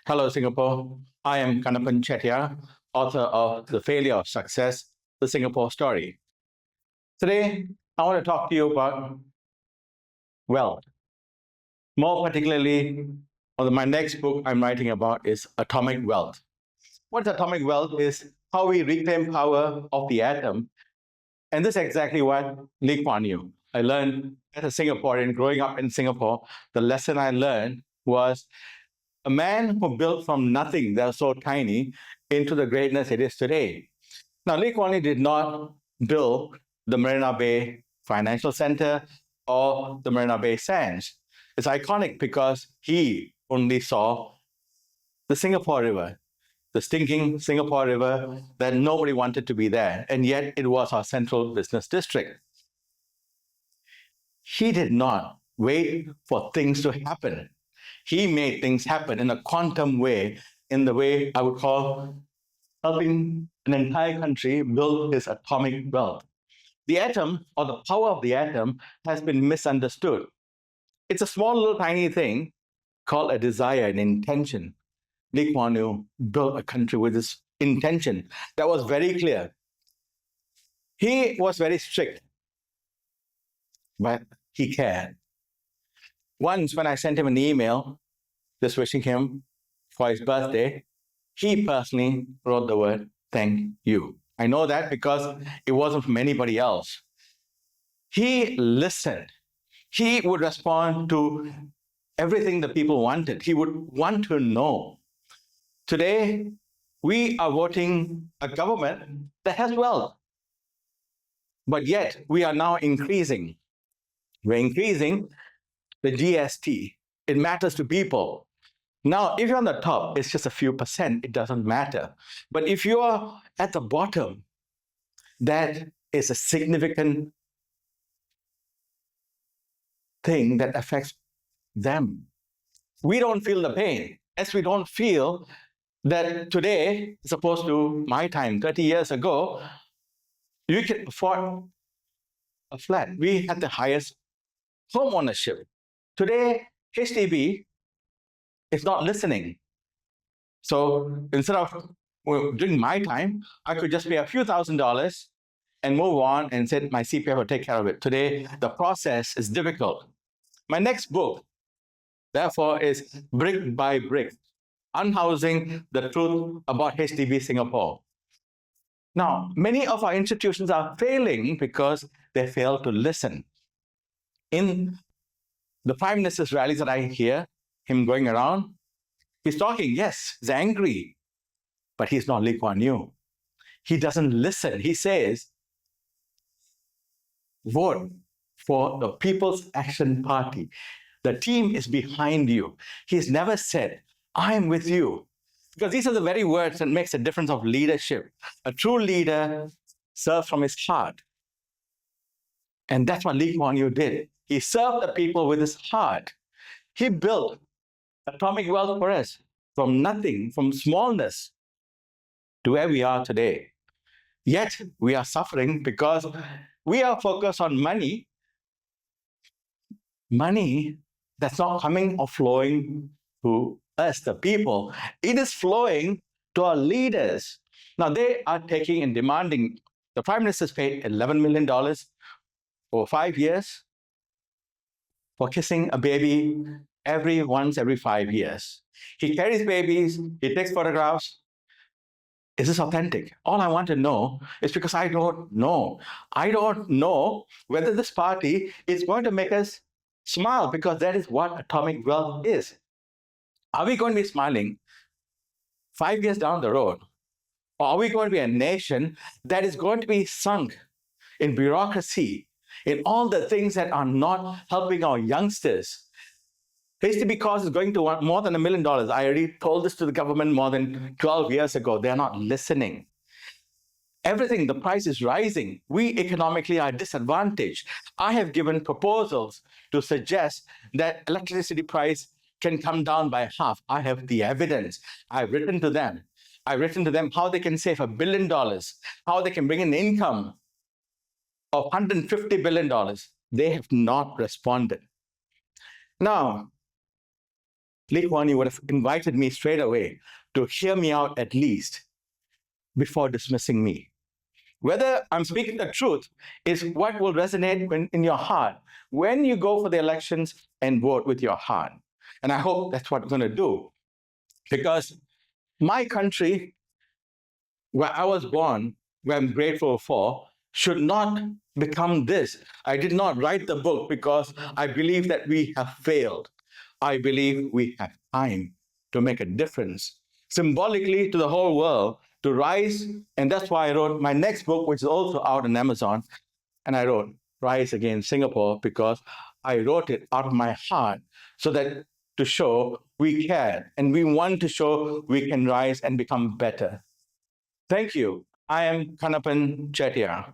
Hello, Singapore. I am Kannappan Chettiar, author of The Failure of Success, The Singapore Story. Today, I want to talk to you about wealth. More particularly, my next book I'm writing about is Atomic Wealth. What atomic wealth is how we reclaim power of the atom. And this is exactly what Lee Kuan Yew. I learned as a Singaporean, growing up in Singapore, the lesson I learned was a man who built from nothing that was so tiny into the greatness it is today. Now, Lee Kuan Yew did not build the Marina Bay Financial Center or the Marina Bay Sands. It's iconic because he only saw the Singapore River, the stinking Singapore River that nobody wanted to be there, and yet it was our central business district. He did not wait for things to happen. He made things happen in a quantum way, in the way I would call helping an entire country build his atomic wealth. The atom, or the power of the atom, has been misunderstood. It's a small little tiny thing called a desire, an intention. Lee Kuan Yew built a country with this intention that was very clear. He was very strict, but he cared. Once, when I sent him an email just wishing him for his birthday, he personally wrote the word thank you. I know that because it wasn't from anybody else. He listened. He would respond to everything the people wanted. He would want to know. Today, we are voting a government that has wealth. But yet, we are now increasing. We're increasing the GST. It matters to people. Now, if you're on the top, it's just a few percent. It doesn't matter. But if you're at the bottom, that is a significant thing that affects them. We don't feel the pain, as we don't feel that today, as opposed to my time, 30 years ago, you could afford a flat. We had the highest home ownership. Today, HDB is not listening. So instead of during my time, I could just pay a few $1,000s and move on and say my CPF will take care of it. Today, the process is difficult. My next book, therefore, is Brick by Brick, Unhousing the Truth About HDB Singapore. Now, many of our institutions are failing because they fail to listen. In the Prime Minister's rallies that I hear him going around, he's talking, yes, he's angry, but he's not Lee Kuan Yew. He doesn't listen. He says, vote for the People's Action Party. The team is behind you. He's never said, I'm with you. Because these are the very words that makes a difference of leadership. A true leader serves from his heart. And that's what Lee Kuan Yew did. He served the people with his heart. He built atomic wealth for us from nothing, from smallness to where we are today. Yet we are suffering because we are focused on money that's not coming or flowing to us, the people. It is flowing to our leaders. Now they are taking and demanding. The Prime Minister's paid $11 million for 5 years for kissing a baby every 5 years. He carries babies, he takes photographs. Is this authentic? All I want to know is because I don't know. I don't know whether this party is going to make us smile, because that is what atomic wealth is. Are we going to be smiling 5 years down the road? Or are we going to be a nation that is going to be sunk in bureaucracy, in all the things that are not helping our youngsters? HDB cost is going to want more than $1 million. I already told this to the government more than 12 years ago. They're not listening. Everything, the price is rising. We economically are disadvantaged. I have given proposals to suggest that electricity price can come down by half. I have the evidence. I've written to them. I've written to them how they can save $1 billion, how they can bring in income of $150 billion. They have not responded. Now, Lee Kuan Yew would have invited me straight away to hear me out at least before dismissing me. Whether I'm speaking the truth is what will resonate in your heart when you go for the elections and vote with your heart. And I hope that's what we're going to do. Because my country, where I was born, where I'm grateful for, should not become this. I did not write the book because I believe that we have failed. I believe we have time to make a difference, symbolically to the whole world, to rise. And that's why I wrote my next book, which is also out on Amazon. And I wrote Rise Against Singapore because I wrote it out of my heart so that to show we can and we want to show we can rise and become better. Thank you. I am Kannappan Chettiar.